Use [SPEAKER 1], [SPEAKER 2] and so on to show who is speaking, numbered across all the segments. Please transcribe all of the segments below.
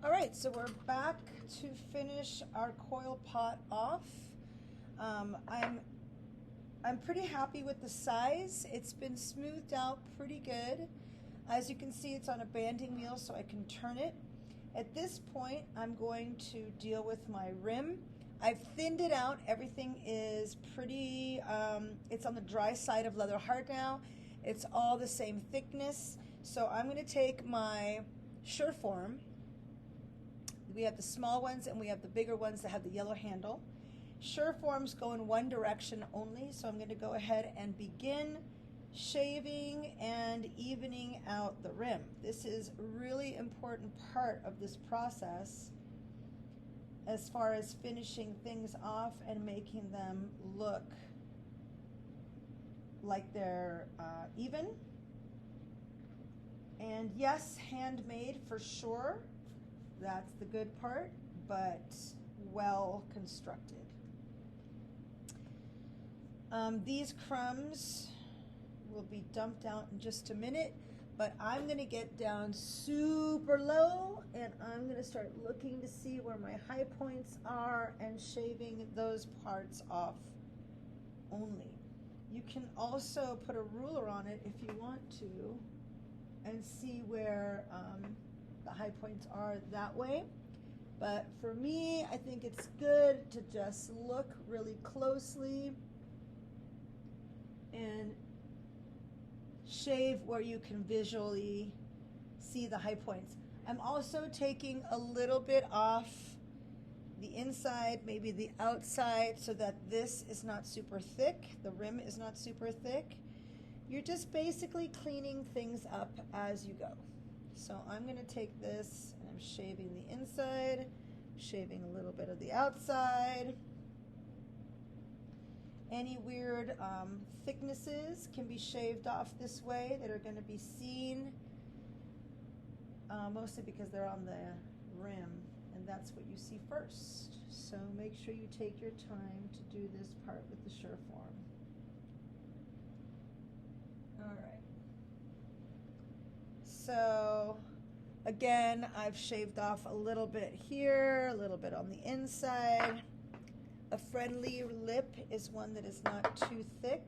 [SPEAKER 1] All right, so we're back to finish our coil pot off. I'm pretty happy with the size. It's been smoothed out pretty good. As you can see, it's on a banding wheel, so I can turn it. At this point, I'm going to deal with my rim. I've thinned it out. Everything is pretty, it's on the dry side of leather hard now. It's all the same thickness. So I'm going to take my Sureform. We have the small ones and we have the bigger ones that have the yellow handle. Sureforms go in one direction only, so I'm going to go ahead and begin shaving and evening out the rim. This is a really important part of this process as far as finishing things off and making them look like they're even. And yes, handmade for sure. That's the good part, but well constructed. These crumbs will be dumped out in just a minute, but I'm going to get down super low and I'm going to start looking to see where my high points are and shaving those parts off only. You can also put a ruler on it if you want to and see where the high points are that way. But for me, I think it's good to just look really closely and shave where you can visually see the high points. I'm also taking a little bit off the inside, maybe the outside, so that this is not super thick, the rim is not super thick. You're just basically cleaning things up as you go. So I'm going to take this and I'm shaving the inside, shaving a little bit of the outside. Any weird thicknesses can be shaved off this way that are going to be seen, mostly because they're on the rim, and that's what you see first. So make sure you take your time to do this part with the Sureform. All right. So again, I've shaved off a little bit here, a little bit on the inside. A friendly lip is one that is not too thick.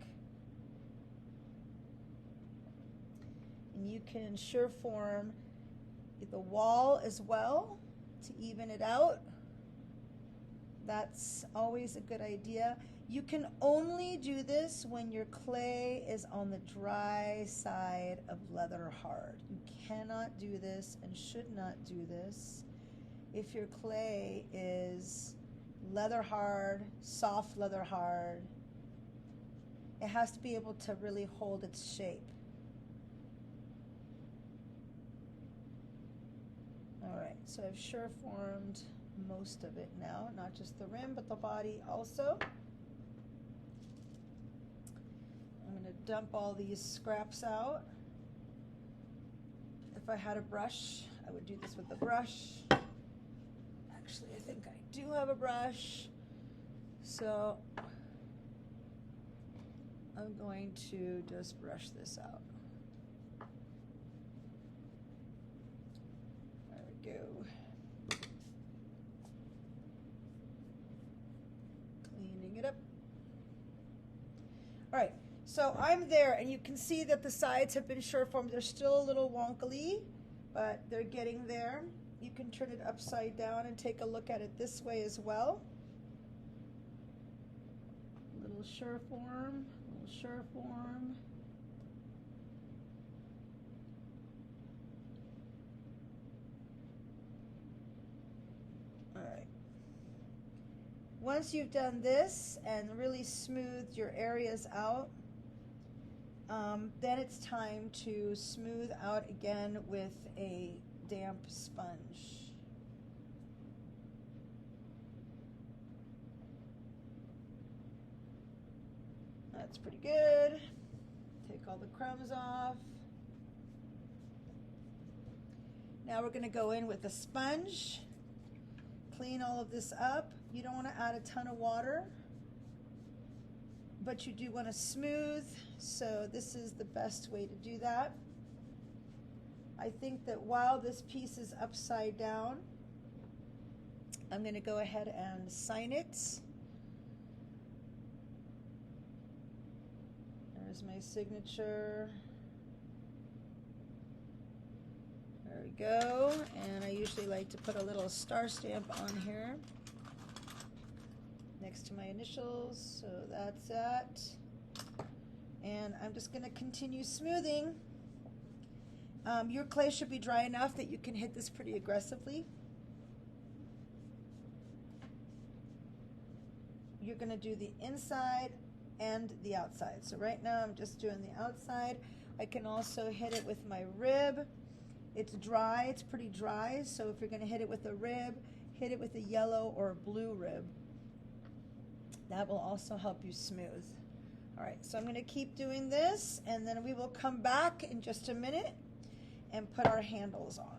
[SPEAKER 1] And you can Sureform the wall as well to even it out. That's always a good idea. You can only do this when your clay is on the dry side of leather hard. You cannot do this and should not do this if your clay is leather hard, soft leather hard. It has to be able to really hold its shape. All right, so I've Sureformed most of it now, not just the rim, but the body also. I'm going to dump all these scraps out. If I had a brush, I would do this with a brush. Actually, I think I do have a brush, so I'm going to just brush this out. There we go. Cleaning it up. All right, so I'm there, and you can see that the sides have been Sureformed. They're still a little wonkily, but they're getting there. You can turn it upside down and take a look at it this way as well. Little Sureform, little Sureform. All right. Once you've done this and really smoothed your areas out, then it's time to smooth out again with a damp sponge. That's pretty good. Take all the crumbs off. Now we're going to go in with a sponge, clean all of this up. You don't want to add a ton of water, but you do want to smooth, so this is the best way to do that. I think that while this piece is upside down, I'm going to go ahead and sign it. There's my signature. There we go. And I usually like to put a little star stamp on here next to my initials. So that's that. And I'm just going to continue smoothing. Your clay should be dry enough that you can hit this pretty aggressively. You're going to do the inside and the outside. So right now I'm just doing the outside. I can also hit it with my rib. It's dry, it's pretty dry, so if you're going to hit it with a rib, hit it with a yellow or a blue rib. That will also help you smooth. All right, so I'm going to keep doing this, and then we will come back in just a minute and put our handles on.